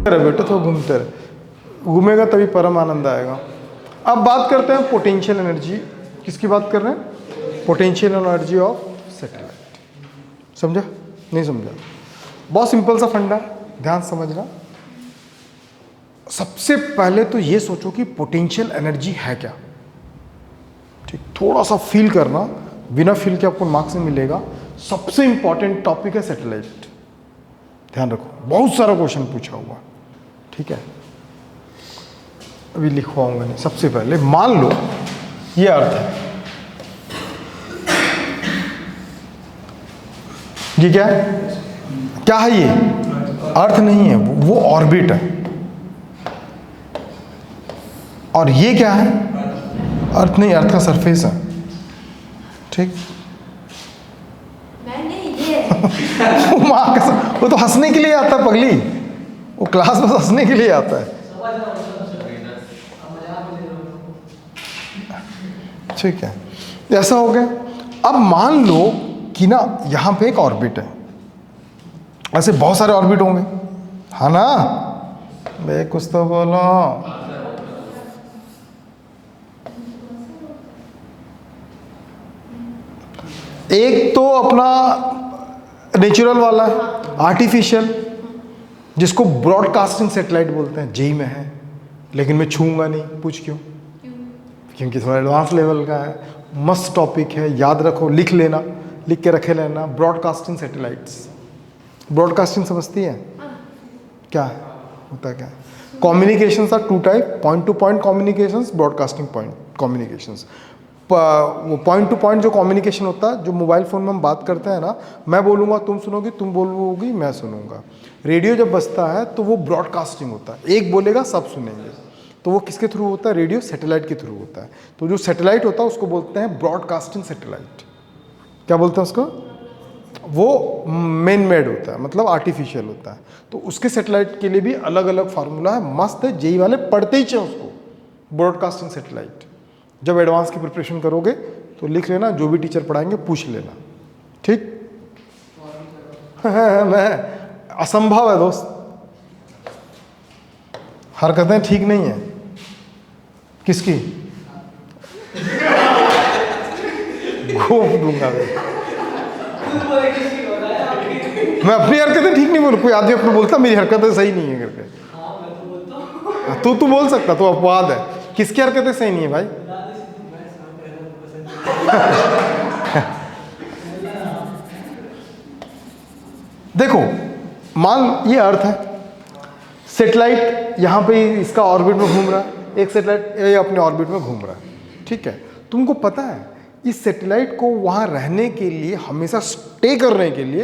रहे बेटे, तो घूमते रहे, घूमेगा तभी परम आनंद आएगा। अब बात करते हैं पोटेंशियल एनर्जी। किसकी बात कर रहे हैं? Potential energy of satellite. समझा? नहीं समझा? बहुत सिंपल सा फंडा, ध्यान समझना। सबसे पहले तो ये सोचो कि पोटेंशियल एनर्जी है क्या। ठीक, थोड़ा सा फील करना, बिना फील के आपको मार्क्स नहीं मिलेगा। सबसे इंपॉर्टेंट टॉपिक है सैटेलाइट, ध्यान रखो, बहुत सारा क्वेश्चन पूछा हुआ। ठीक है, अभी लिखवाऊंगा नहीं। सबसे पहले मान लो ये अर्थ है, ये क्या है? क्या है ये? अर्थ नहीं है, वो ऑर्बिट है। और ये क्या है? अर्थ नहीं, अर्थ का सरफेस है। ठीक वो तो हंसने के लिए आता है पगली, वो क्लास में हंसने के लिए आता है। ठीक है, ऐसा हो गया। अब मान लो कि ना यहां पे एक ऑर्बिट है, ऐसे बहुत सारे ऑर्बिट होंगे, हाँ ना? बे कुछ तो बोलो। एक तो अपना नेचुरल वाला है, आर्टिफिशियल, जिसको ब्रॉडकास्टिंग सैटेलाइट बोलते हैं, जेई में है, लेकिन मैं छूंगा नहीं। पूछ क्यों? क्योंकि थोड़ा एडवांस लेवल का है, मस्त टॉपिक है, याद रखो, लिख लेना, लिख के रखे लेना। ब्रॉडकास्टिंग सैटेलाइट्स, ब्रॉडकास्टिंग समझती है क्या है? होता है क्या? Communications are two type, point to point communications, broadcasting point communications. वो पॉइंट टू पॉइंट जो कम्युनिकेशन होता है, जो मोबाइल फ़ोन में हम बात करते हैं ना, मैं बोलूँगा तुम सुनोगी, तुम बोलोगी मैं सुनूंगा। रेडियो जब बजता है तो वो ब्रॉडकास्टिंग होता है, एक बोलेगा सब सुनेंगे। तो वो किसके थ्रू होता है? रेडियो सैटेलाइट के थ्रू होता है। तो जो सैटेलाइट होता है उसको बोलते हैं ब्रॉडकास्टिंग सैटेलाइट। क्या बोलते हैं उसको? वो मेन मेड होता है, मतलब आर्टिफिशियल होता है। तो उसके सैटेलाइट के लिए भी अलग अलग फार्मूला है, मस्त है, जेई वाले पढ़ते ही चाहिए उसको, ब्रॉडकास्टिंग सैटेलाइट। जब एडवांस की प्रिपरेशन करोगे तो लिख लेना, जो भी टीचर पढ़ाएंगे पूछ लेना। ठीक मैं असंभव है दोस्त, हरकतें ठीक नहीं है। किसकी? घूम दूंगा मैं अपनी हरकतें ठीक नहीं बोलूँ। कोई आदमी अपने बोलता मेरी हरकतें सही नहीं है करके, तू बोल सकता, तो अपवाद है। किसकी हरकतें सही नहीं है भाई? देखो, मान ये अर्थ है, सैटेलाइट यहाँ पे इसका ऑर्बिट में घूम रहा है, एक सैटेलाइट ये अपने ऑर्बिट में घूम रहा है। ठीक है, तुमको पता है इस सैटेलाइट को वहाँ रहने के लिए, हमेशा स्टे करने के लिए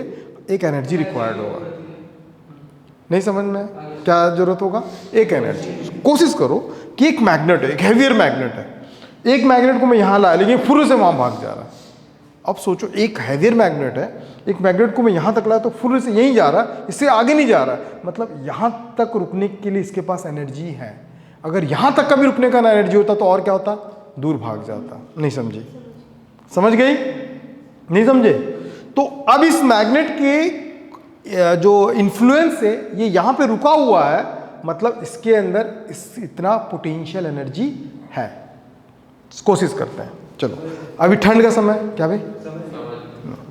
एक एनर्जी रिक्वायर्ड होगा। नहीं समझ में क्या जरूरत होगा? एक एनर्जी। कोशिश करो कि एक मैग्नेट है, एक हैवियर मैग्नेट है, एक मैग्नेट को मैं यहाँ लाया, लेकिन फुर्र से वहाँ भाग जा रहा है। अब सोचो, एक हैवियर मैग्नेट है, एक मैग्नेट को मैं यहाँ तक लाया तो फुर्र से यहीं जा रहा है, इससे आगे नहीं जा रहा है, मतलब यहाँ तक रुकने के लिए इसके पास एनर्जी है। अगर यहाँ तक कभी रुकने का ना एनर्जी होता तो और क्या होता? दूर भाग जाता। नहीं समझी? समझ गई? नहीं समझे? तो अब इस मैग्नेट के जो इन्फ्लुएंस से ये यहाँ पे रुका हुआ है, मतलब इसके अंदर इतना पोटेंशियल एनर्जी है। कोशिश करते हैं। चलो, अभी ठंड का समय, क्या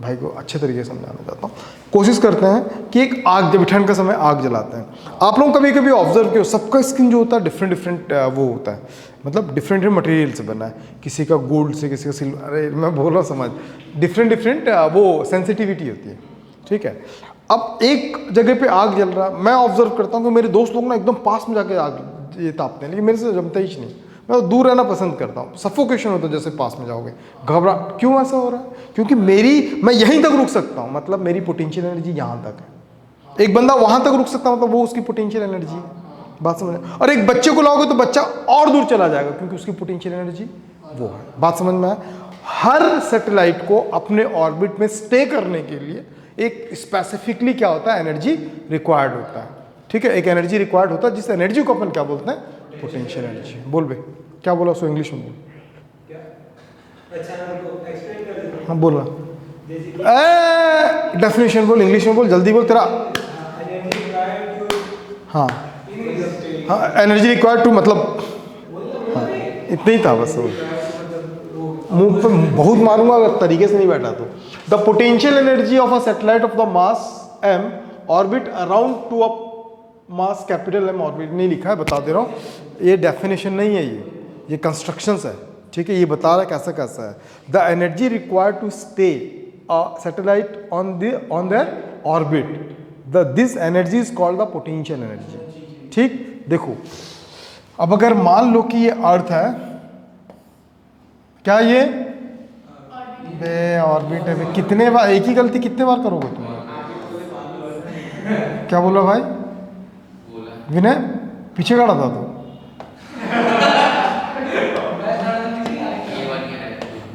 भाई को अच्छे तरीके से समझाना चाहता हूँ। कोशिश करते हैं कि एक आग, जब ठंड का समय आग जलाते हैं, आप लोग कभी कभी ऑब्जर्व किया, सबका स्किन जो होता है डिफरेंट वो होता है, मतलब डिफरेंट मटेरियल से बना है, किसी का गोल्ड से, किसी का सिल्वर, अरे मैं बोल रहा समझ, डिफरेंट वो सेंसिटिविटी होती है। ठीक है, अब एक जगह पे आग जल रहा है, मैं ऑब्जर्व करता हूँ कि मेरे दोस्त लोग ना एकदम पास में जाके आग ये तापते हैं, लेकिन मेरे से जमता ही नहीं। मैं दूर रहना पसंद करता हूँ, सफोकेशन होता है जैसे पास में जाओगे, घबरा। क्यों ऐसा हो रहा है? क्योंकि मैं यहीं तक रुक सकता हूँ, मतलब मेरी पोटेंशियल एनर्जी यहाँ तक है। एक बंदा वहाँ तक रुक सकता है, मतलब वो उसकी पोटेंशियल एनर्जी है। बात समझ? और एक बच्चे को लाओगे तो बच्चा और दूर चला जाएगा, क्योंकि उसकी पोटेंशियल एनर्जी वो है। बात समझ में आया? हर सैटेलाइट को अपने ऑर्बिट में स्टे करने के लिए एक स्पेसिफिकली क्या होता है? एनर्जी रिक्वायर्ड होता है। ठीक है, एक एनर्जी रिक्वायर्ड होता है, जिस एनर्जी को अपन क्या बोलते हैं? Potential energy. बोल बे, क्या बोला सो इंग्लिश में बोल। हाँ बोल रहा, डेफिनेशन बोल, इंग्लिश में बोल, जल्दी बोल तेरा। हाँ हाँ, एनर्जी रिक्वायर्ड टू मतलब हाँ, इतना ही था बस। मुंह पे बहुत मारूंगा अगर तरीके से नहीं बैठा तो। The potential energy of a satellite of the mass m orbit around to a mass capital M orbit, नहीं लिखा है, बता दे रहा हूँ, ये डेफिनेशन नहीं है, ये कंस्ट्रक्शंस है, ठीक है, ये बता रहा है कैसा कैसा है। The energy required to stay a satellite on their orbit, this energy is called the potential energy. ठीक, देखो अब अगर मान लो कि ये अर्थ है, क्या ये बे ऑर्बिट है बे, कितने बार एक ही गलती कितने बार करोगे तुम? क्या बोला भाई विनय, पीछे खड़ा था तू?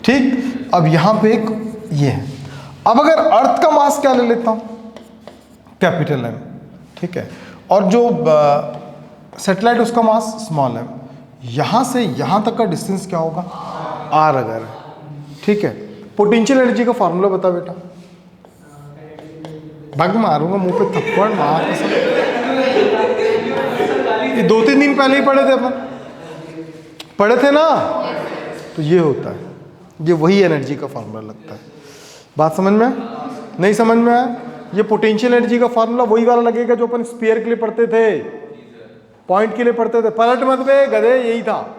ठीक, अब यहां पे एक ये है। अब अगर अर्थ का मास क्या ले लेता हूं, कैपिटल M, ठीक है, और जो सैटेलाइट उसका मास स्मॉल m, यहां से यहां तक का डिस्टेंस क्या होगा r अगर है, ठीक है। पोटेंशियल एनर्जी का फार्मूला बता बेटा। भाग मारूंगा मुंह पे थप्पड़ मार के सब। ये 2-3 दिन पहले ही पढ़े थे अपन, पढ़े थे ना, तो ये होता है, ये वही एनर्जी का फार्मूला लगता है। बात समझ में नहीं समझ में आया? ये पोटेंशियल एनर्जी का फार्मूला वही वाला लगेगा जो अपन स्फीयर के लिए पढ़ते थे, पॉइंट के लिए पढ़ते थे। पलट मत बे गधे, यही था,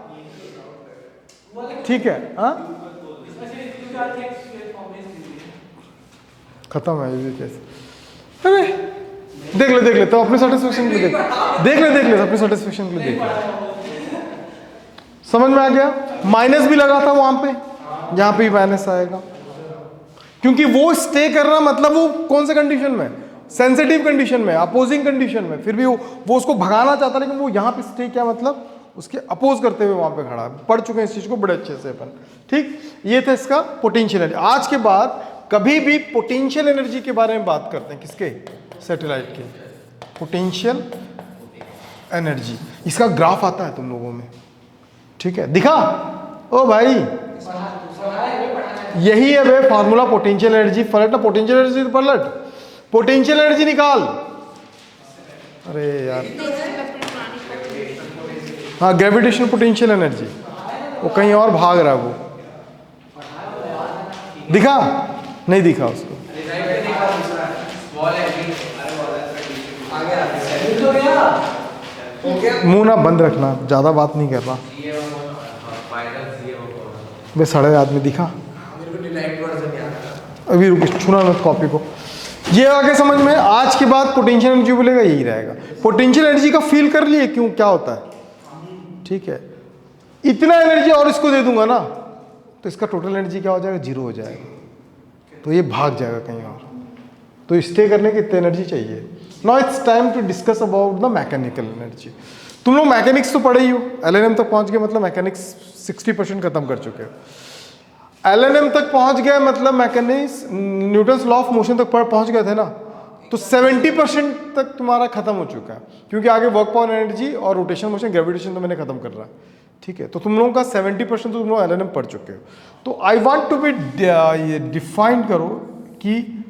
ठीक है। हाँ, खत्म है ये कैसे? अरे देख ले तो अपने सेटिस्फेक्शन के लिए देख ले अपने सेटिस्फेक्शन के लिए देख ले। समझ में आ गया? माइनस भी लगा था वहां पे, यहां पे भी माइनस आएगा, क्योंकि वो स्टे कर रहा, मतलब वो कौन से कंडीशन में, सेंसिटिव कंडीशन में, अपोजिंग कंडीशन में, फिर भी वो उसको भगाना चाहता, लेकिन वो यहां पे स्टे क्या मतलब उसके अपोज करते हुए वहां पे खड़ा है। पढ़ चुके हैं इस चीज को बड़े अच्छे से अपन, ठीक। ये था इसका पोटेंशियल एनर्जी। आज के बाद कभी भी पोटेंशियल एनर्जी के बारे में बात करते हैं, किसके, सैटेलाइट के, पोटेंशियल एनर्जी। इसका ग्राफ आता है तुम लोगों में, ठीक है, दिखा ओ भाई, यही है बे फार्मूला पोटेंशियल एनर्जी। पलट ना पोटेंशियल एनर्जी, पलट पोटेंशियल एनर्जी निकाल। अरे यार, हाँ, ग्रेविटेशनल पोटेंशियल एनर्जी, वो कहीं और भाग रहा है, वो दिखा नहीं दिखा उसको? मुंह ना बंद रखना, ज्यादा बात नहीं कर रहा बे, साढ़े आदमी दिखा। अभी रुक, छूना मत कॉपी को। ये आगे समझ में, आज के बाद पोटेंशियल एनर्जी बोलेगा यही रहेगा। पोटेंशियल एनर्जी का फील कर लिए क्यों, क्या होता है, ठीक है। इतना एनर्जी और इसको दे दूंगा ना, तो इसका टोटल एनर्जी क्या हो जाएगा, 0 हो जाएगा, तो ये भाग जाएगा कहीं और। तो स्टे करने की इतनी एनर्जी चाहिए। Now it's time to discuss about the mechanical energy. तुम लोग मैकेनिक्स तो पढ़े ही हो, LNM तक पहुंच गए, मतलब मैकेनिक्स 60% खत्म कर चुके हो। LNM तक पहुंच गए मतलब mechanics, Newton's law of motion तक पहुंच गए थे ना, तो 70% तक तुम्हारा खत्म हो चुका है, क्योंकि आगे वर्क पावर एनर्जी और रोटेशन मोशन, ग्रेविटेशन तो मैंने खत्म कर रहा है, ठीक है। तो तुम लोगों का 70% तो तुम लोग LNM पढ़ चुके हो। तो I want to be define करो कि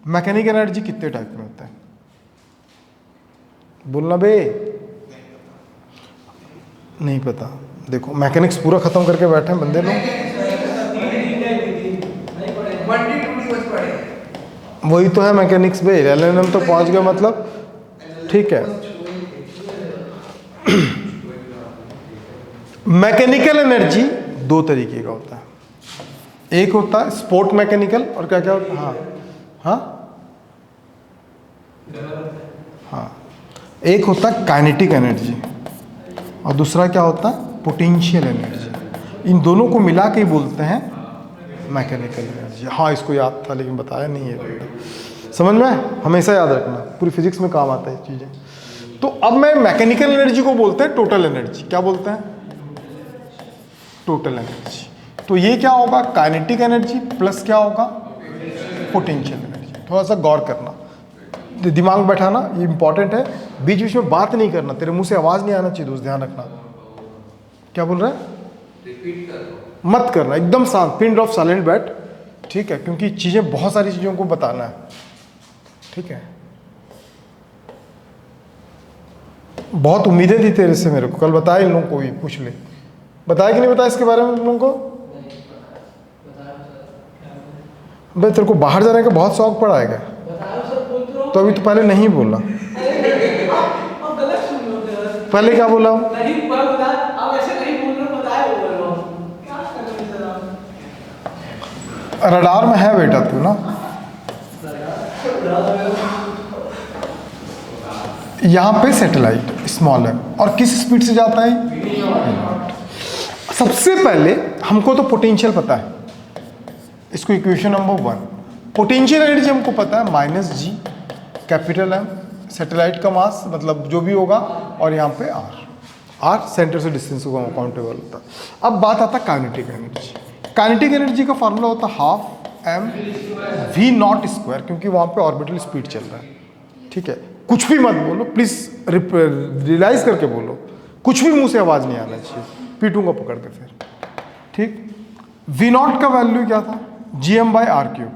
मैकेनिकल एनर्जी कितने टाइप में होता है, बोलना बे, नहीं पता। देखो मैकेनिक्स पूरा खत्म करके बैठे हैं बंदे लोग, वही तो है मैकेनिक्स बे, LNM तो पहुंच गया मतलब, ठीक है। मैकेनिकल एनर्जी 2 तरीके का होता है, एक होता है स्पोर्ट मैकेनिकल, और क्या क्या होता है, हाँ एक होता है काइनेटिक एनर्जी, और दूसरा क्या होता है पोटेंशियल एनर्जी। इन दोनों को मिला के ही बोलते हैं मैकेनिकल एनर्जी। हाँ, इसको याद था लेकिन बताया नहीं है, समझ में, हमेशा याद रखना, पूरी फिजिक्स में काम आता है चीज़ें। तो अब मैं मैकेनिकल एनर्जी को बोलते हैं टोटल एनर्जी। क्या बोलते हैं, टोटल एनर्जी। तो ये क्या होगा, काइनेटिक एनर्जी प्लस क्या होगा, पोटेंशियल एनर्जी। थोड़ा सा गौर करना, दिमाग बैठाना, ये इंपॉर्टेंट है। बीच बीच में बात नहीं करना, तेरे मुंह से आवाज नहीं आना चाहिए दोस्त, ध्यान रखना। क्या बोल रहा है, मत करना, एकदम शांत, पिन ड्रॉप साइलेंट बैठ, ठीक है, क्योंकि चीजें, बहुत सारी चीजों को बताना है, ठीक है। बहुत उम्मीदें थी तेरे से मेरे को, कल बताया इन लोगों को भी, पूछ ले, बताया कि नहीं बताया इसके बारे में तुम लोगों को? भाई तेरे को बाहर जाने का बहुत शौक पड़ा है क्या? तो अभी तो पहले नहीं बोला, पहले क्या बोला? रडार में है बेटा तू ना, यहाँ पे सैटेलाइट स्मॉल है और किस स्पीड से जाता है? सबसे पहले हमको तो पोटेंशियल पता है, इसको इक्वेशन नंबर 1, पोटेंशियल एनर्जी हमको पता है minus G capital M, satellite का मास मतलब जो भी होगा, और यहाँ पे आर सेंटर से डिस्टेंस को काउंटेबल होता है। अब बात आता है काइनेटिक एनर्जी। काइनेटिक एनर्जी का फार्मूला होता है half M V nought square, क्योंकि वहाँ पे ऑर्बिटल स्पीड चल रहा है, ठीक है? कुछ भी मत बोलो प्लीज, रियलाइज करके बोलो, कुछ भी मुंह से आवाज नहीं आना चाहिए, पीटूंगा पकड़ के फिर, ठीक? वी नॉट का वैल्यू क्या था? G M by R cube,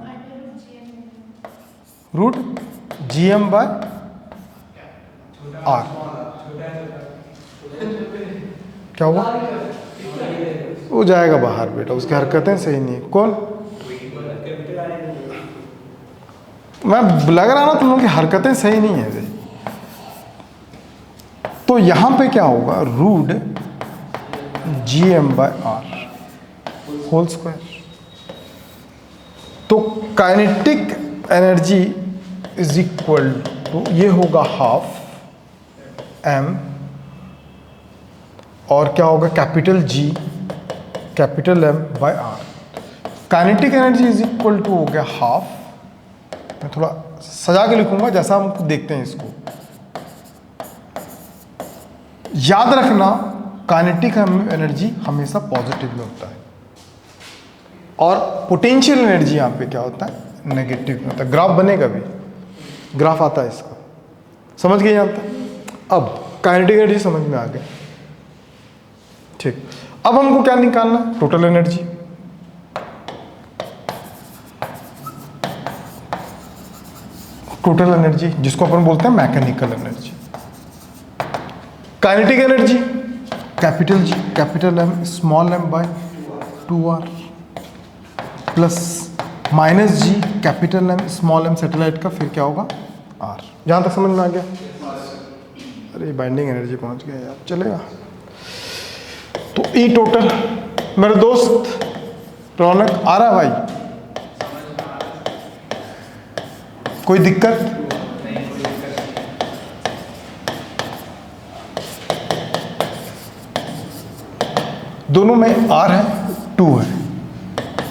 root G M by R. क्या हुआ? वो जाएगा बाहर बेटा, उसकी हरकतें सही नहीं है। कौन? मैं लग रहा ना तुम लोगों की हरकतें सही नहीं है भाई। तो यहां पे क्या होगा? Root G M by R whole square. तो kinetic energy is equal to, ये होगा हाफ एम, और क्या होगा? Capital G capital M by R. Kinetic energy is equal to हो गया हाफ, मैं थोड़ा सजा के लिखूंगा जैसा हम देखते हैं इसको। याद रखना काइनेटिक एनर्जी हमेशा पॉजिटिव में होता है, और पोटेंशियल एनर्जी यहाँ पे क्या होता है? नेगेटिव में होता है। ग्राफ बनेगा भी, ग्राफ आता है इसका, समझ गए यहाँ तक? अब काइनेटिक एनर्जी समझ में आ गया, ठीक? अब हमको क्या निकालना? Total energy. टोटल एनर्जी जिसको अपन बोलते हैं mechanical energy. Kinetic energy capital G capital M small M by 2r plus minus G capital M small M satellite का, फिर क्या होगा? r। यहां तक समझ में आ गया? अरे बाइंडिंग एनर्जी पहुंच गया यार, चलेगा? तो ई टोटल, मेरे दोस्त रौनक आ रहा है भाई? कोई दिक्कत? दोनों में r है 2 है,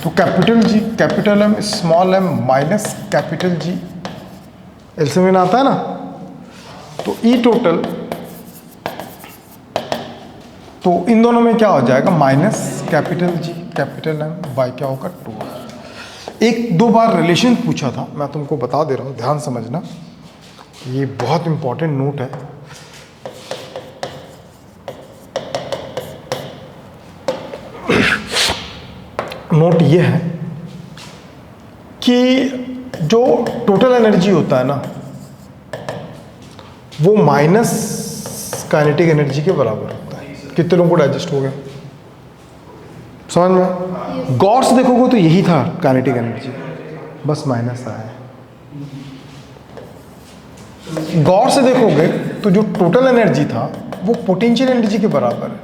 तो capital G capital M small M minus capital G, LCM आता है ना? तो ई टोटल, तो इन दोनों में क्या हो जाएगा? Minus capital G capital M by क्या होगा? 2। एक दो बार रिलेशन पूछा था, मैं तुमको बता दे रहा हूँ, ध्यान समझना, ये बहुत इंपॉर्टेंट नोट है। नोट ये है कि जो टोटल एनर्जी होता है ना, वो माइनस काइनेटिक एनर्जी के बराबर होता है। कितने लोगों को डाइजेस्ट हो गया समझ में? गौर से देखोगे तो यही था काइनेटिक एनर्जी, बस माइनस आया है। गौर से देखोगे तो जो टोटल एनर्जी था वो पोटेंशियल एनर्जी के बराबर है,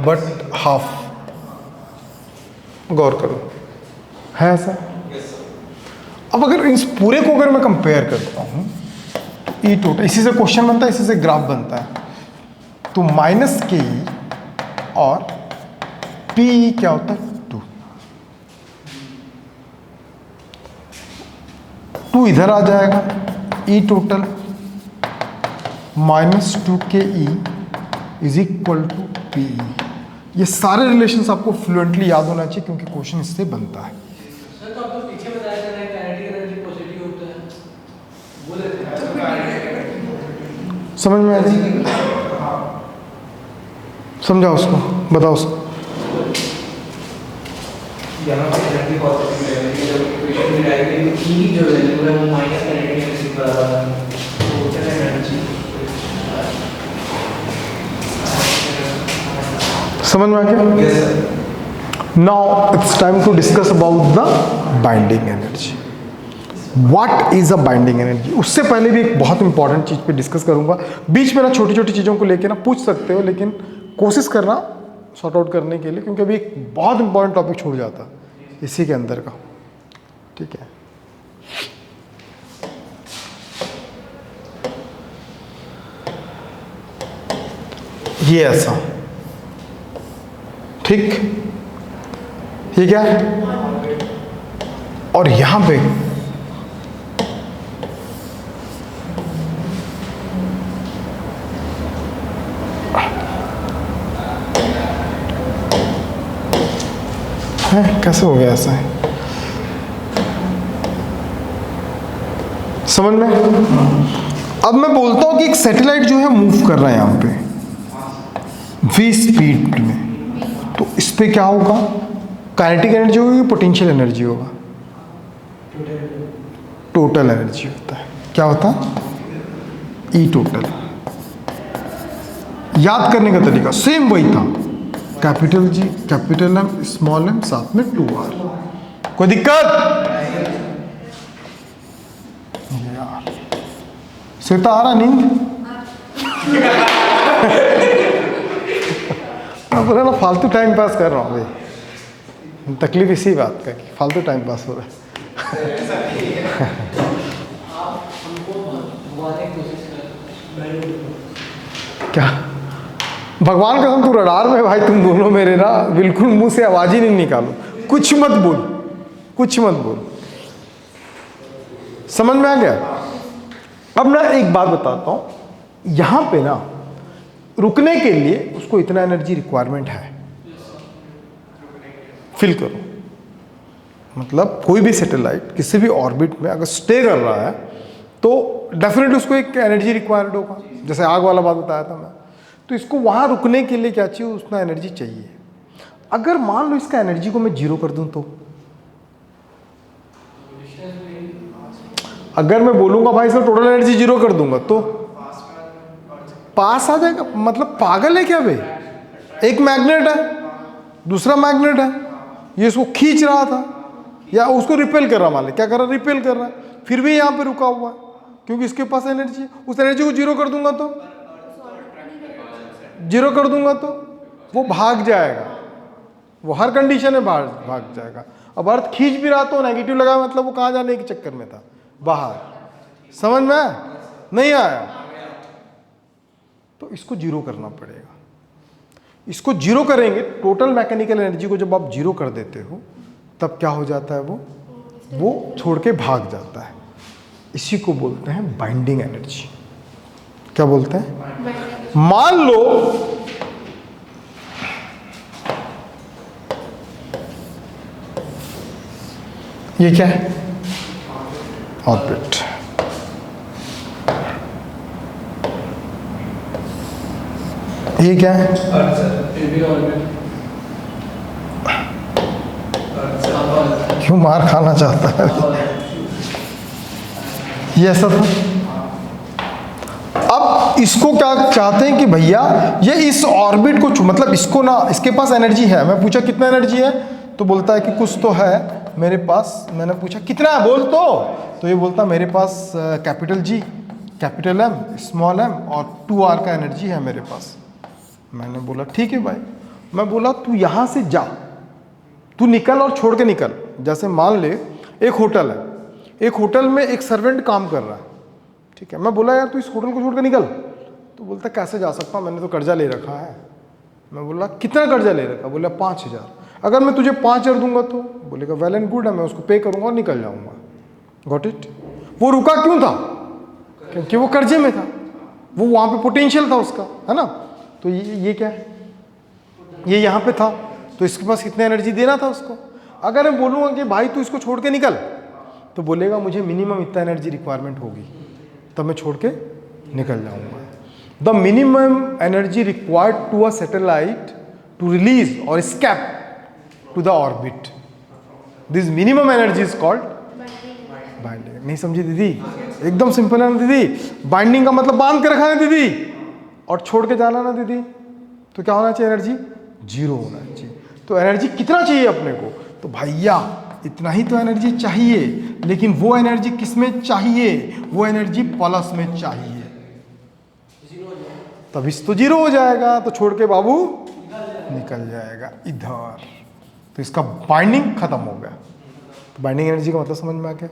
बट हाफ। गौर करो, है ऐसा? अब अगर इस पूरे को अगर मैं कंपेयर करता हूं तो ई टोटल, इसी से क्वेश्चन बनता है, इसी से ग्राफ बनता है। तो माइनस के और पी क्या होता है? 2 इधर आ जाएगा, E total minus 2ke is equal to P. ये सारे रिलेशंस आपको फ्लुएंटली याद होना चाहिए क्योंकि क्वेश्चन इससे बनता है। सर तो आप तो पीछे बताया था ना काइनेटिक एनर्जी पॉजिटिव होता है, वो लेते हैं। समझ में आ गई? समझाओ उसको, बताओ उसको। यहाँ पे एनर्जी पॉजिटिव है, जब इक्वेशन में डायरेक्टली ई जो वैल्यू है वो माइनस काइनेटिक एनर्जी बराबर है, टोटल एनर्जी समझ में आ गया? Yes sir. Now it's time to discuss about the binding energy. What is a binding energy? उससे पहले भी एक बहुत इंपॉर्टेंट चीज पे डिस्कस करूंगा। बीच में ना छोटी छोटी चीजों को लेके ना पूछ सकते हो, लेकिन कोशिश करना सॉर्ट आउट करने के लिए, क्योंकि अभी एक बहुत इंपॉर्टेंट टॉपिक छूट जाता है इसी के अंदर का। ठीक है, ये ऐसा, ठीक, ये क्या है, और यहां पे है, कैसे हो गया ऐसा है? समझ में? अब मैं बोलता हूं कि एक सैटेलाइट जो है मूव कर रहा है यहां पे v स्पीड में, तो इस पे क्या होगा? काइनेटिक एनर्जी होगी, पोटेंशियल एनर्जी होगा? टोटल एनर्जी होता है। क्या होता है? E total. याद करने का तरीका सेम वही था, capital G, capital M, small M, साथ में 2r। कोई दिक्कत? यार सिर्फ आ रहा नींद? मैं बोला ना फालतू टाइम पास कर रहा हूँ भाई। तकलीफ इसी बात का कि फालतू टाइम पास हो रहा है। आप हमको भगवान की कोशिश कर क्या भगवान का हम, तू रडार में भाई, तुम दोनों मेरे ना बिल्कुल मुंह से आवाज ही नहीं निकालो, कुछ मत बोल, कुछ मत बोल। समझ में आ गया? अब ना एक बात बताता हूं, यहां पे ना रुकने के लिए उसको इतना एनर्जी रिक्वायरमेंट है। फील करो, मतलब कोई भी सैटेलाइट किसी भी ऑर्बिट में अगर स्टे कर रहा है तो डेफिनेटली उसको एक एनर्जी रिक्वायर्ड होगा। जैसे आग वाला बात बताया था मैं, तो इसको वहां रुकने के लिए क्या चाहिए? उतना एनर्जी चाहिए। अगर मान लो इसका एनर्जी को मैं जीरो कर दूं, तो अगर मैं बोलूंगा भाई इसका टोटल एनर्जी जीरो कर दूंगा, तो पास आ जाएगा। मतलब पागल है क्या बे? एक मैग्नेट है, दूसरा मैग्नेट है, ये इसको खींच रहा था या उसको रिपेल कर रहा, मान ले क्या कर रहा है? रिपेल कर रहा है, फिर भी यहाँ पे रुका हुआ है क्योंकि इसके पास एनर्जी है। उस एनर्जी को जीरो कर दूंगा तो, जीरो कर दूंगा तो वो भाग जाएगा, वो हर कंडीशन में भाग जाएगा। अब अर्थ खींच भी रहा तो नेगेटिव लगा, मतलब वो कहाँ जाने के चक्कर में था? बाहर। समझ में आया? नहीं आया? तो इसको जीरो करना पड़ेगा। इसको जीरो करेंगे, टोटल मैकेनिकल एनर्जी को जब आप जीरो कर देते हो तब क्या हो जाता है? वो छोड़ के भाग जाता है। इसी को बोलते हैं बाइंडिंग एनर्जी। क्या बोलते हैं? मान लो ये क्या है? ऑर्बिट। ये क्या है? अर्थ सर, फिर भी ऑर्बिट। क्यों मार खाना चाहता है? ये ऐसा था। अब इसको क्या चाहते हैं कि भैया ये इस ऑर्बिट को मतलब इसको ना, इसके पास एनर्जी है। मैं पूछा कितना एनर्जी है, तो बोलता है कि कुछ तो है मेरे पास। मैंने पूछा कितना है, बोल तो ये बोलता मेरे पास capital G, capital M, small M और 2r का एनर्जी है मेरे पास। मैंने बोला ठीक है भाई। मैं बोला तू यहाँ से जा, तू निकल और छोड़ के निकल। जैसे मान ले एक होटल है, एक होटल में एक सर्वेंट काम कर रहा है, ठीक है। मैं बोला यार तू इस होटल को छोड़ के निकल, तो बोलता कैसे जा सकता हूँ, मैंने तो कर्जा ले रखा है। मैं बोला कितना कर्जा ले रखा? बोला 5000। अगर मैं तुझे 5000 दूंगा तो? बोलेगा वेल एंड गुड है, मैं उसको पे करूंगा और निकल जाऊंगा। Got it? वो रुका क्यों था? क्योंकि वो कर्जे में था, वो वहां पे पोटेंशियल था उसका, है ना। तो ये क्या है? ये यहाँ पे था, तो इसके पास कितनी एनर्जी देना था उसको। अगर मैं बोलूँगा कि भाई तू इसको छोड़ के निकल, तो बोलेगा मुझे मिनिमम इतना एनर्जी रिक्वायरमेंट होगी, तब मैं छोड़ के निकल जाऊंगा। The minimum energy required to a satellite to release और escape to the orbit, this minimum energy is called binding. नहीं समझी दीदी? एकदम सिंपल है ना दीदी। बाइंडिंग का मतलब बांध के रखा है दीदी, और छोड़ के जाना ना दीदी। तो क्या होना चाहिए? एनर्जी जीरो होना चाहिए। तो एनर्जी कितना चाहिए अपने को? तो भैया इतना ही तो एनर्जी चाहिए, लेकिन वो एनर्जी किस में चाहिए? वो एनर्जी प्लस में चाहिए, तभी तो जीरो हो जाएगा। तो छोड़ के बाबू निकल जाएगा इधर। तो इसका बाइंडिंग खत्म हो गया। तो बाइंडिंग एनर्जी का मतलब समझ में आ गया?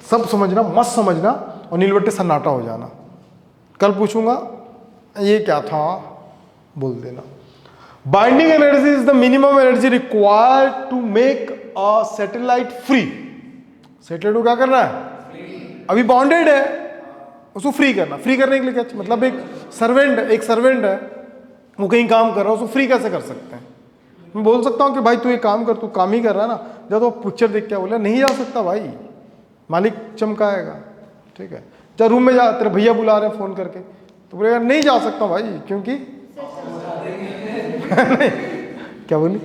सब समझना, मस्त समझना और नीलवट्टे सन्नाटा हो जाना। कल पूछूंगा ये क्या था, बोल देना। Binding energy is the minimum energy required to make a satellite free. Satellite को क्या करना है? अभी बाउंडेड है, उसको फ्री करना। फ्री करने के लिए क्या मतलब? एक सर्वेंट है, वो कहीं काम कर रहा है, उसको फ्री कैसे कर सकते हैं? मैं बोल सकता हूँ कि भाई तू एक काम कर, तू काम ही कर रहा है ना, जब तो पिक्चर देख के बोला नहीं जा सकता भाई, मालिक चमकाएगा। ठीक है, जब रूम में जा, तेरे भैया बुला रहे हैं फोन करके, तो बोलेगा नहीं जा सकता भाई, क्योंकि क्या बोली?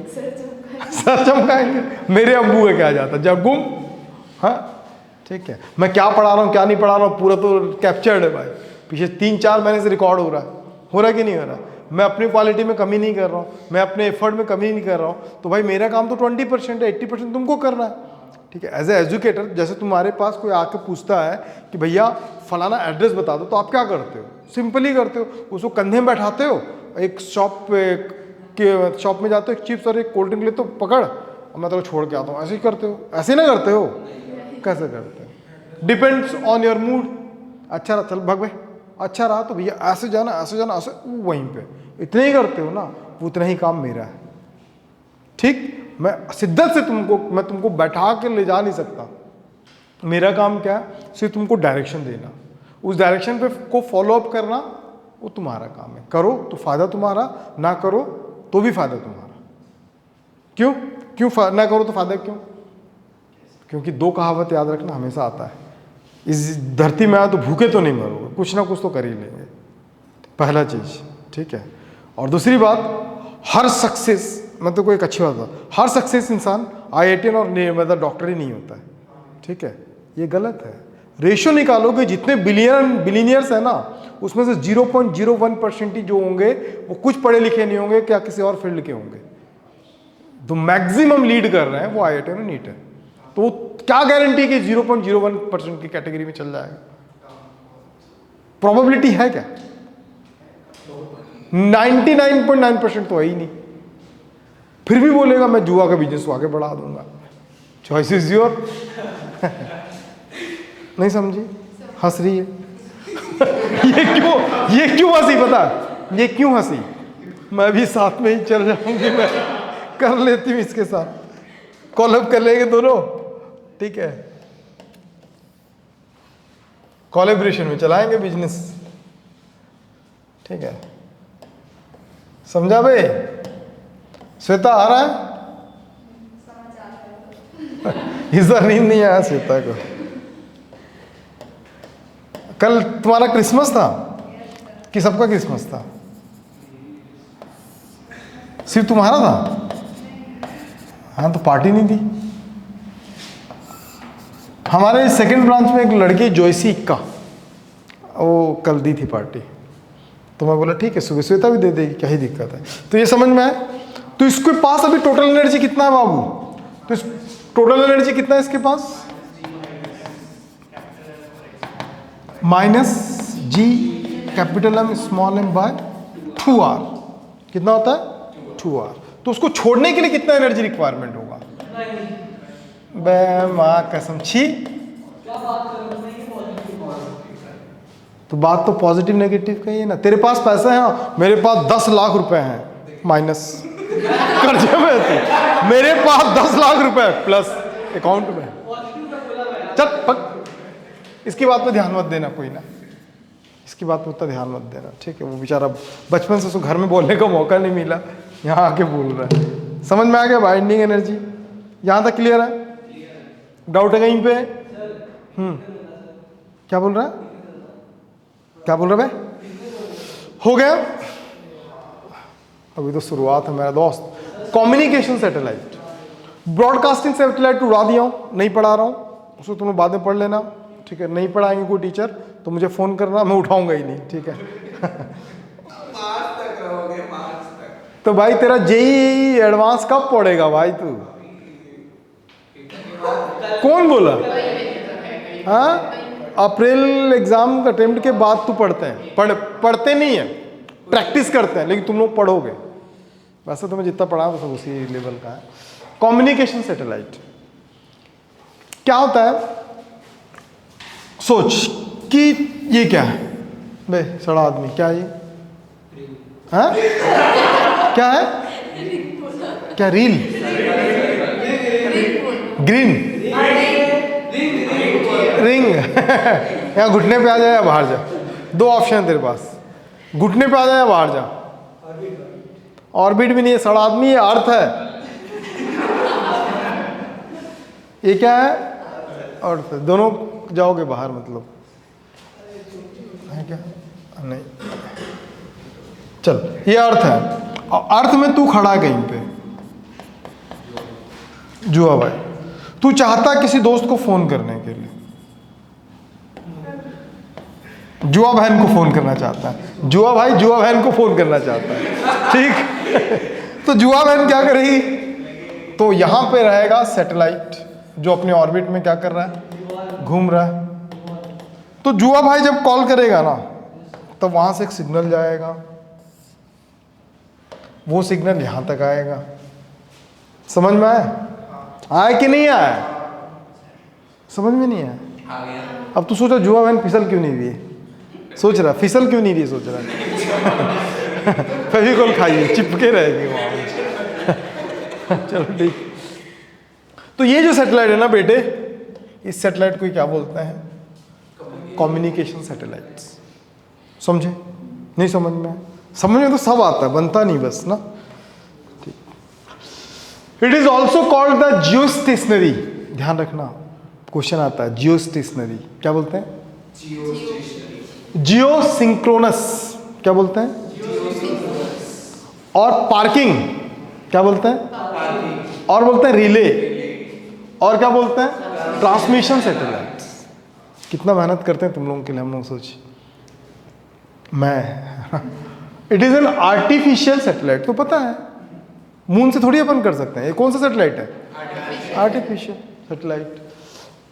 सर चमकाएंगे। मेरे अब्बू है क्या जाता जब गुम। हाँ ठीक है, मैं क्या पढ़ा रहा हूँ क्या नहीं पढ़ा रहा हूँ पूरा तो कैप्चर्ड है भाई। पीछे 3-4 महीने से रिकॉर्ड हो रहा है कि नहीं हो रहा? मैं अपनी क्वालिटी में कमी नहीं कर रहा हूँ, मैं अपने एफर्ट में कमी नहीं कर रहा हूँ। तो भाई मेरा काम तो 20% है, 80% तुमको करना है। ठीक है, एज ए एजुकेटर, जैसे तुम्हारे पास कोई आके पूछता है कि भैया फलाना एड्रेस बता दो, तो आप क्या करते हो? सिंपली करते हो, उसको कंधे में बैठाते हो, एक शॉप में जाते हो, एक चिप्स और एक कोल्ड ड्रिंक लेते हो, पकड़ और मैं तो छोड़ के आता हूँ। ऐसे ही करते हो? ऐसे ना करते हो? कैसे करते हो? Depends on your mood. अच्छा रहा, चल भाग भाई, अच्छा रहा तो भैया ऐसे जाना ऐसे जाना ऐसे, वहीं पे इतने ही करते हो ना, उतना ही काम मेरा है। ठीक, मैं शिद्दत से मैं तुमको बैठा के ले जा नहीं सकता। मेरा काम क्या है? सिर्फ तुमको डायरेक्शन देना, उस डायरेक्शन पे को फॉलो अप करना, वो तुम्हारा काम है। करो तो फायदा तुम्हारा, ना करो तो भी फायदा तुम्हारा। क्यों ना करो तो फायदा क्यों? क्योंकि 2 कहावत याद रखना हमेशा आता है, इस धरती में आए तो भूखे तो नहीं मरोगे, कुछ ना कुछ तो कर ही लेंगे, पहला चीज। ठीक है, और दूसरी बात, हर सक्सेस, मैं तो कोई एक अच्छी बात बता, हर सक्सेस इंसान IITian और मतलब डॉक्टर ही नहीं होता है। ठीक है, ये गलत है। रेशियो निकालोगे, जितने बिलियनियर्स है ना, उसमें से 0.01% ही जो होंगे वो कुछ पढ़े लिखे नहीं होंगे, क्या किसी और फील्ड के होंगे। तो मैक्सिमम लीड कर रहे हैं वो IIT और नीट है। तो क्या गारंटी कि 0.01% की कैटेगरी में चल जाएगा? प्रोबेबिलिटी है क्या? 99.9% तो है ही नहीं। फिर भी बोलेगा मैं जुआ का बिजनेस को आगे बढ़ा दूंगा। Choice is your. नहीं समझी? हंस रही है। ये क्यों हंसी? पता है ये क्यों हंसी? मैं भी साथ में ही चल जाऊंगी, मैं कर लेती हूँ इसके साथ, कॉलअप कर लेंगे दोनों। ठीक है, कोलैबोरेशन में चलाएंगे बिजनेस। ठीक है, समझा भाई? श्वेता आ रहा है? इस बार नींद नहीं आया श्वेता को। कल तुम्हारा क्रिसमस था कि सबका क्रिसमस था? सिर्फ तुम्हारा था? हाँ, तो पार्टी नहीं दी। हमारे सेकंड ब्रांच में एक लड़की जोयसी इक्का, वो कल दी थी पार्टी। तो मैं बोला ठीक है, सुबह श्वेता भी दे देगी, क्या ही दिक्कत है। तो ये समझ में आए? तो इसके पास अभी टोटल एनर्जी कितना है बाबू? तो इस टोटल एनर्जी कितना है इसके पास? -G capital M small m by 2R। कितना होता है? 2R। तो उसको छोड़ने के लिए कितना एनर्जी रिक्वायरमेंट होगा? बे माँ कसम, छी। तो बात तो पॉजिटिव नेगेटिव का ही है ना। तेरे पास पैसा है, हाँ, मेरे पास 10 लाख रुपए हैं माइनस कर्जे में थी, मेरे पास 10 लाख रुपए प्लस अकाउंट में। चल पक, इसकी बात पे ध्यान मत देना कोई ना, इसकी बात पे उतना ध्यान मत देना। ठीक है, वो बेचारा बचपन से उसको घर में बोलने का मौका नहीं मिला, यहाँ आके बोल रहा है। समझ में आ गया बाइंडिंग एनर्जी? यहाँ तक क्लियर है? डाउट है कहीं पे? क्या बोल रहा है? क्या बोल रहा है भाई? हो गया? अभी तो शुरुआत है मेरा दोस्त। कम्युनिकेशन सैटेलाइट, ब्रॉडकास्टिंग सैटेलाइट उड़ा दिया हूँ, नहीं पढ़ा रहा हूँ, उसको तुम्हें बाद में पढ़ लेना। ठीक है, नहीं पढ़ाएंगे कोई टीचर तो मुझे फ़ोन करना, मैं उठाऊंगा ही नहीं। ठीक है। तो भाई तेरा जेई एडवांस कब पड़ेगा भाई तू? कौन बोला? हाँ, अप्रैल एग्जाम अटेम्प्ट के बाद तू पढ़ते हैं, पढ़ते नहीं है, प्रैक्टिस करते हैं, लेकिन तुम लोग पढ़ोगे। वैसे तो मैं जितना पढ़ा हूँ सब उसी लेवल का है। कम्युनिकेशन सैटेलाइट क्या होता है? सोच कि ये क्या है बे सड़ा आदमी, क्या ये? हाँ क्या है? क्या रील? Green ring. यहाँ घुटने पे आ जाए या बाहर जा, दो ऑप्शन है तेरे पास, घुटने पे आ जाए या बाहर जा। ऑर्बिट भी नहीं है सड़ा आदमी, ये अर्थ है। ये क्या है? अर्थ है। दोनों जाओगे बाहर मतलब है क्या? नहीं, चल ये अर्थ है। अर्थ में तू खड़ा है कहीं पे, जुआ भाई, तू चाहता है किसी दोस्त को फोन करने के लिए, जुआ बहन को फोन करना चाहता है, जुआ भाई जुआ बहन को फोन करना चाहता है, ठीक। तो जुआ बहन क्या करेगी? तो यहां पे रहेगा सैटेलाइट जो अपने ऑर्बिट में क्या कर रहा है? घूम रहा है। तो जुआ भाई जब कॉल करेगा ना, तो वहां से एक सिग्नल जाएगा, वो सिग्नल यहां तक आएगा। समझ में आया? आया कि नहीं आया? समझ में नहीं आया? अब तू सोचा जुआ बहन फिसल क्यों नहीं रही है? सोच रहा फिसल क्यों नहीं रही? सोच रहा फेविकोल खाइए, चिपके रहेगी वहां। चलो ठीक। तो ये जो सैटेलाइट है ना बेटे, इस सैटेलाइट को क्या बोलते हैं? Communication satellites. समझे? नहीं समझ में? समझ में तो सब आता है, बनता नहीं बस ना। It is also called the Jio stationery. ध्यान रखना, क्वेश्चन आता है जियो स्टेशनरी क्या बोलते हैं? जियो सिंक्रोनस क्या बोलते हैं? और पार्किंग क्या बोलते हैं? और बोलते हैं रिले, और क्या बोलते हैं? Transmission satellite. कितना मेहनत करते हैं तुम लोगों के लिए हम लोग, सोच। मैं it is an artificial satellite. तो पता है मून से थोड़ी अपन कर सकते हैं। ये कौन सा सैटेलाइट है? Artificial satellite.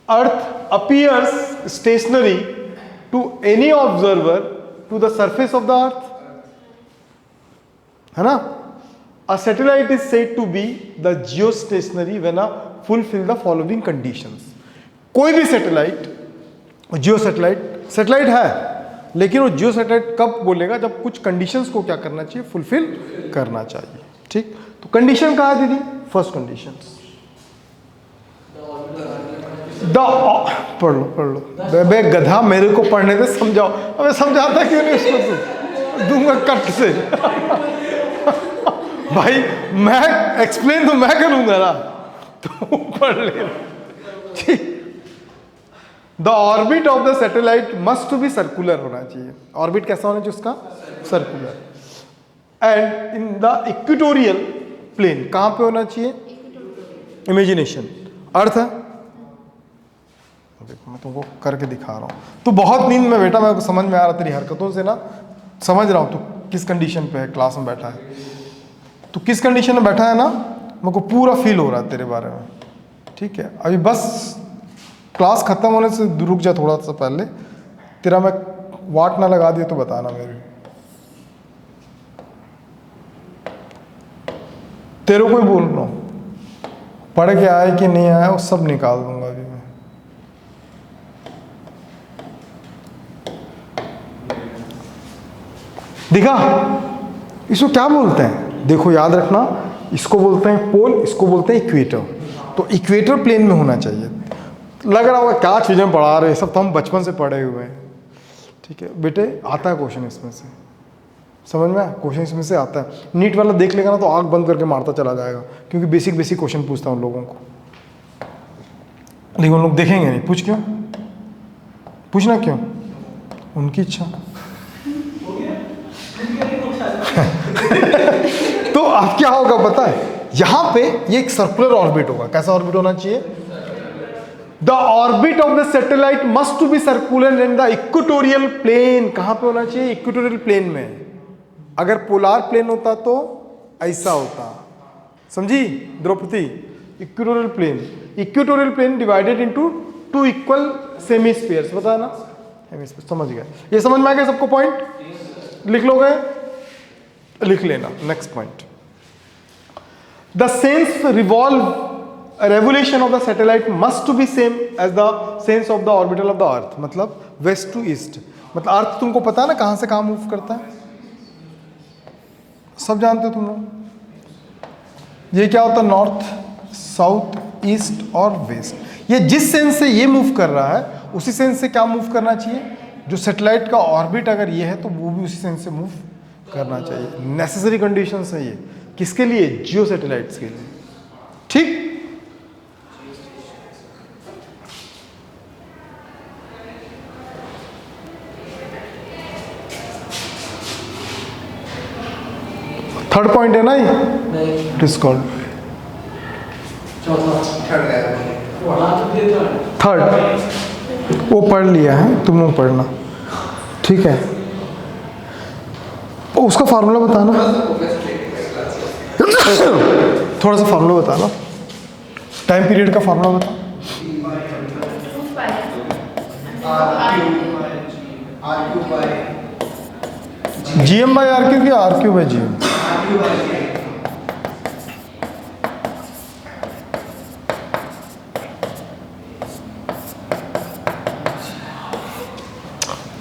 Earth appears stationary to any observer to the surface of the earth, है ना? A satellite is said to be the geostationary when a fulfill the following conditions. कोई भी सैटेलाइट, जियो सैटेलाइट है, लेकिन वो जियो satellite कब बोलेगा? जब कुछ कंडीशंस को क्या करना चाहिए? फुलफिल करना चाहिए, ठीक। तो कंडीशन कहा है दीदी? फर्स्ट कंडीशन पढ़ लो। बे गधा, मेरे को पढ़ने दे, समझाओ। अबे समझाता क्यों नहीं उसको? तू दूंगा कट से। भाई मैं एक्सप्लेन तो मैं करूंगा ना, तो पढ़ ले, ठीक। The orbit of the satellite must to be circular होना चाहिए। ऑर्बिट कैसा होना चाहिए उसका? Circular. And in the equatorial plane, कहां पे होना चाहिए? इमेजिनेशन। अर्थ है, देखो मैं तुमको करके दिखा रहा हूं। तो बहुत नींद में बेटा, मेरे को समझ में आ रहा तेरी हरकतों से ना, समझ रहा हूं तू किस कंडीशन पे है, क्लास में बैठा है तो किस कंडीशन में बैठा है ना, मेरे को पूरा फील हो रहा है तेरे बारे में, ठीक है। अभी बस क्लास खत्म होने से रुक जा थोड़ा सा पहले, तेरा मैं वाट ना लगा दिया तो बताना मेरे, तेरे को ही बोल रहा हूँ, पढ़ के आए कि नहीं आया वो सब निकाल दूंगा अभी मैं। दिखा? इसको क्या बोलते हैं? देखो याद रखना, इसको बोलते हैं पोल, इसको बोलते हैं इक्वेटर। तो इक्वेटर प्लेन में होना चाहिए। लग रहा होगा क्या चीज़ें पढ़ा रहे हैं, सब तो हम बचपन से पढ़े हुए हैं, ठीक है बेटे। आता है क्वेश्चन इसमें से, समझ में? क्वेश्चन इसमें से आता है। नीट वाला देख लेगा ना तो आंख बंद करके मारता चला जाएगा, क्योंकि बेसिक क्वेश्चन पूछता हूँ लोगों को, लेकिन उन लोग देखेंगे नहीं। पूछ क्यों? पूछना क्यों? उनकी इच्छा। तो अब क्या होगा पता है? यहां पे ये एक सर्कुलर ऑर्बिट होगा। कैसा ऑर्बिट होना चाहिए? The orbit of the satellite must to be circular in the equatorial plane. कहां पे होना चाहिए? इक्वेटोरियल प्लेन में। अगर पोलार प्लेन होता तो ऐसा होता, समझी Draupadi? Equatorial plane divided into 2 equal semi spheres, बताया ना, हेमिस्फीयर, समझ गया? ये समझ में आ गया सबको? पॉइंट लिख लोगे? लिख लेना। Next point, the sense revolution of the satellite must to be same as the sense of the orbital of the earth, मतलब वेस्ट टू ईस्ट, मतलब अर्थ तुमको पता है ना कहाँ से कहाँ मूव करता है, सब जानते हो तुम लोग। ये क्या होता है? नॉर्थ, साउथ, ईस्ट और वेस्ट। ये जिस सेंस से ये मूव कर रहा है उसी सेंस से क्या मूव करना चाहिए? जो सैटेलाइट का ऑर्बिट अगर ये है तो वो भी उसी सेंस से मूव करना चाहिए। नेसेसरी कंडीशंस है ये, किसके लिए? जियो सैटेलाइट्स के लिए, ठीक? थर्ड पॉइंट है ना ये, इट इज कॉल्ड थर्ड। वो पढ़ लिया है, तुम लोग पढ़ना, ठीक है? उसका फार्मूला बताना, थोड़ा सा फार्मूला बताना, टाइम पीरियड का फार्मूला बता। GM बाई RQ की RQ बाई GM?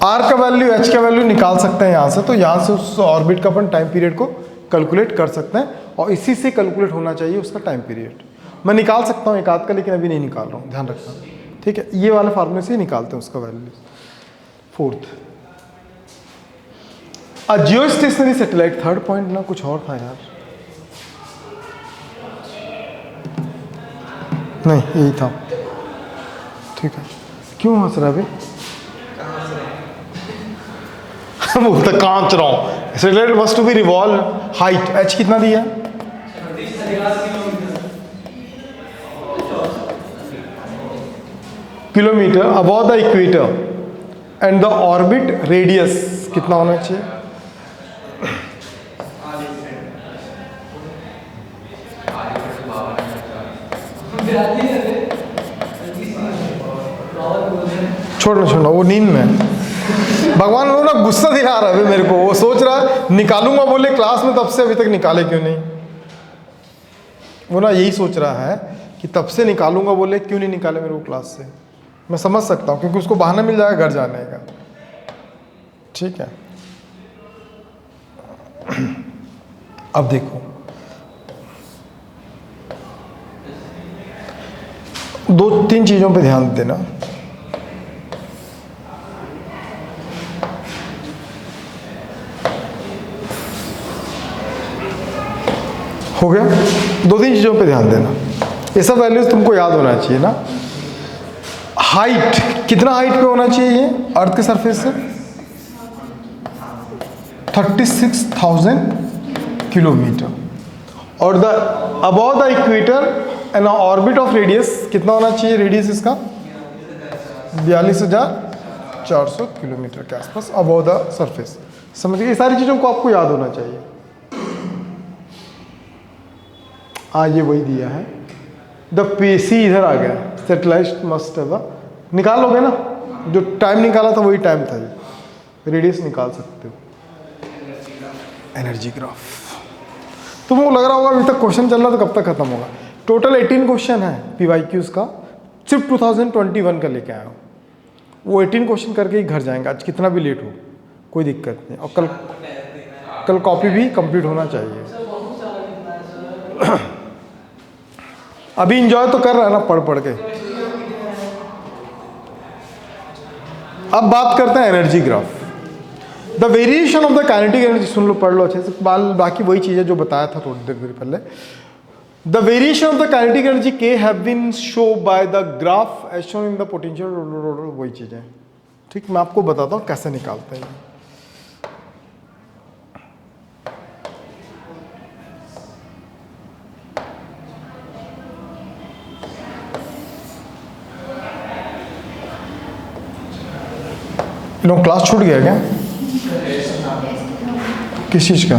R का वैल्यू, H का वैल्यू निकाल सकते हैं यहाँ से, तो यहाँ से उस ऑर्बिट का अपन टाइम पीरियड को कैलकुलेट कर सकते हैं और इसी से कैलकुलेट होना चाहिए उसका टाइम पीरियड। मैं निकाल सकता हूँ एक आध का, लेकिन अभी नहीं निकाल रहा हूँ, ध्यान रखना, ठीक है? ये वाले फार्मूले से ही निकालते हैं उसका वैल्यू। फोर्थ, जियो स्टेशनरी सैटेलाइट, थर्ड पॉइंट ना कुछ और था यार, नहीं यही था, ठीक है? क्यों हंस रहा है? बोलता कांच रहा हूँ। Satellite must to be revolve, height H कितना दिया? Kilometre above the equator and the orbit radius कितना होना चाहिए? छोड़ना वो नींद में, भगवान लोग ना गुस्सा दिला रहा है मेरे को, वो सोच रहा है निकालूंगा बोले क्लास में, तब से अभी तक निकाले क्यों नहीं? वो ना यही सोच रहा है कि तब से निकालूंगा बोले क्यों नहीं निकाले मेरे को क्लास से। मैं समझ सकता हूँ, क्योंकि उसको बहाना मिल जाएगा घर जाने का, ठीक है? अब देखो, दो तीन चीजों पे ध्यान देना। हो गया? दो तीन चीजों पे ध्यान देना, ये सब वैल्यूज तुमको याद होना चाहिए ना। हाइट, कितना हाइट पे होना चाहिए ये अर्थ के सरफेस से? 36,000 किलोमीटर। और the above the equator and orbit of radius कितना होना चाहिए? रेडियस इसका 42,400 किलोमीटर के आसपास अबव द सरफेस। समझ गए? ये सारी चीज़ों को आपको याद होना चाहिए। हाँ, ये वही दिया है, द PC इधर आ गया, सैटेलाइट मस्ट है, निकाल लोगे ना, जो टाइम निकाला था वही टाइम था, ये रेडियस निकाल सकते हो। एनर्जी ग्राफ तुमको लग रहा होगा अभी तक क्वेश्चन चल रहा तो कब तक खत्म होगा? टोटल 18 क्वेश्चन है PYQs का, सिर्फ 2021 का लेके आया हूँ। वो 18 क्वेश्चन करके ही घर जाएंगे, आज कितना भी लेट हो कोई दिक्कत नहीं। और कल कॉपी भी कंप्लीट होना चाहिए। अभी इंजॉय तो कर रहा है ना पढ़ पढ़ के। अब बात करते हैं energy graph. The variation of the kinetic energy, सुन लो, पढ़ लो अच्छे से, बाकी वही चीज़ें जो बताया था थोड़ी देर पहले। The variation of the kinetic energy के have been show by the graph as shown in the potential, वही चीज़ें, ठीक? मैं आपको बताता हूँ कैसे निकालते हैं। लोग क्लास छूट गया क्या? किस चीज़ का?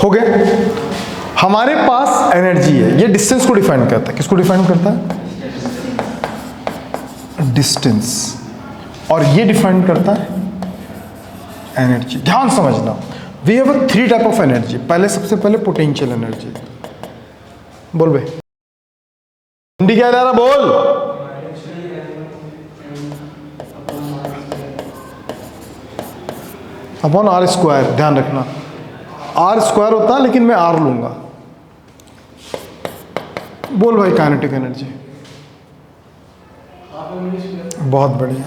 हो गया। हमारे पास एनर्जी है, ये डिस्टेंस को डिफाइन करता है। किसको डिफाइन करता है? डिस्टेंस। और ये डिफाइन करता है एनर्जी। ध्यान समझना, we have 3 type of energy. पहले, सबसे पहले पोटेंशियल एनर्जी। बोल भाई, हिंदी क्या जा रहा, बोल। Upon R square. ध्यान रखना, आर स्क्वायर होता है, लेकिन मैं आर लूंगा। बोल भाई, काइनेटिक एनर्जी। बहुत बढ़िया।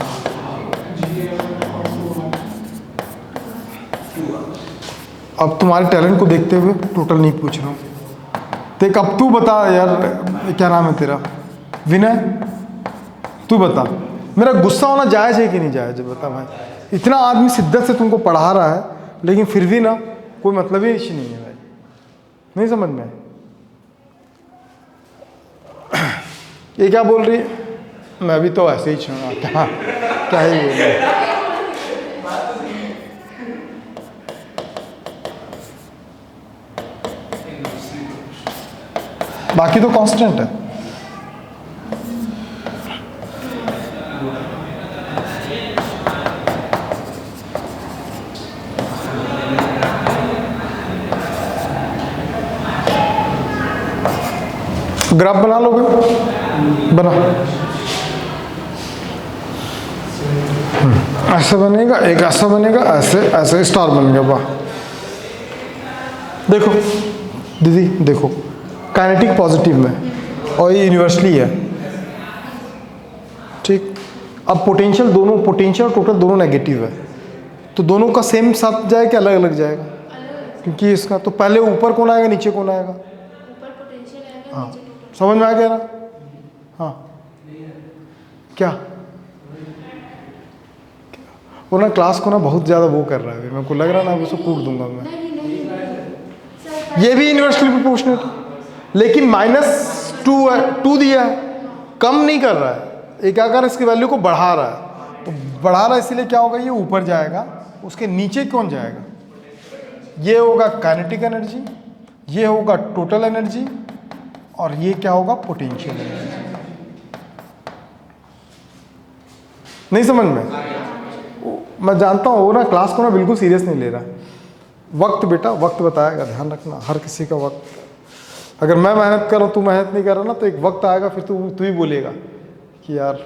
अब तुम्हारे टैलेंट को देखते हुए टोटल नहीं पूछ रहा हूँ। देख, अब तू बता यार, क्या नाम है तेरा? विनय, तू बता, मेरा गुस्सा होना जायज़ है कि नहीं जायज़ है? बता भाई। इतना आदमी शिद्दत से तुमको पढ़ा रहा है, लेकिन फिर भी ना कोई मतलब ही नहीं है भाई। नहीं समझ में? ये क्या बोल रही है? मैं भी तो ऐसे ही छूंगा। क्या ही बोल रही है? बाकी तो कांस्टेंट है। ग्राफ बना लोगे? बना। ऐसे बनेगा, एक ऐसा बनेगा, ऐसे ऐसे स्टार बन गया। वाह। देखो दीदी, देखो, काइनेटिक पॉजिटिव में और ये यूनिवर्सली है, ठीक। अब पोटेंशियल, दोनों पोटेंशियल और टोटल दोनों नेगेटिव है, तो दोनों का सेम साथ जाए कि अलग अलग जाएगा? क्योंकि इसका तो पहले ऊपर कौन आएगा, नीचे कौन आएगा? ऊपर पोटेंशियल आएगा, हाँ, नीचे टोटल। समझ में आ गया ना? हाँ, क्या वो ना क्लास को ना बहुत ज़्यादा वो कर रहा है, मेरे को लग रहा है ना उसको कूट दूंगा मैं। नहीं सर, ये भी यूनिवर्सली प्रोपोर्शनेट है, लेकिन -2 2 दिया है, कम नहीं कर रहा है। ये क्या कर रहा है, इसकी वैल्यू को बढ़ा रहा है। तो बढ़ा रहा है, इसीलिए क्या होगा, ये ऊपर जाएगा, उसके नीचे कौन जाएगा? ये होगा काइनेटिक एनर्जी, ये होगा टोटल एनर्जी, और ये क्या होगा, पोटेंशियल एनर्जी। नहीं समझ में? मैं जानता हूँ वो ना क्लास को ना बिल्कुल सीरियस नहीं ले रहा है। वक्त बेटा, वक्त बताएगा, ध्यान रखना, हर किसी का वक्त। अगर मैं मेहनत कर रहा हूँ, तू मेहनत नहीं कर रहा ना, तो एक वक्त आएगा, फिर तू ही बोलेगा कि यार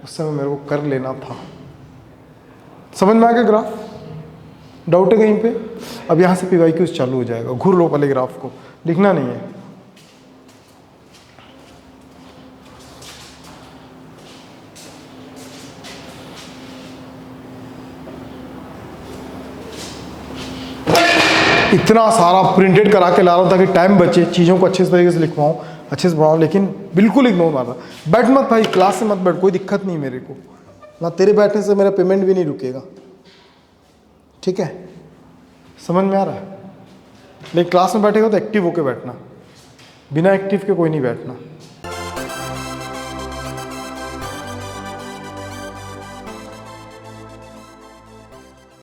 उस समय मेरे को कर लेना था। समझ में आ गया ग्राफ? डाउट है कहीं पे? अब यहाँ से PYQs चालू हो जाएगा। घूर लो पहले ग्राफ को, लिखना नहीं है। इतना सारा प्रिंटेड करा के ला रहा हूँ ताकि टाइम बचे, चीज़ों को अच्छे तरीके से लिखवाऊँ, अच्छे से पढ़ाऊँ, लेकिन बिल्कुल इग्नोर मार रहा। बैठ मत भाई, क्लास से मत बैठ, कोई दिक्कत नहीं मेरे को ना, तेरे बैठने से मेरा पेमेंट भी नहीं रुकेगा, ठीक है? समझ में आ रहा है? लेकिन क्लास में बैठेगा तो एक्टिव होके बैठना, बिना एक्टिव के कोई नहीं बैठना।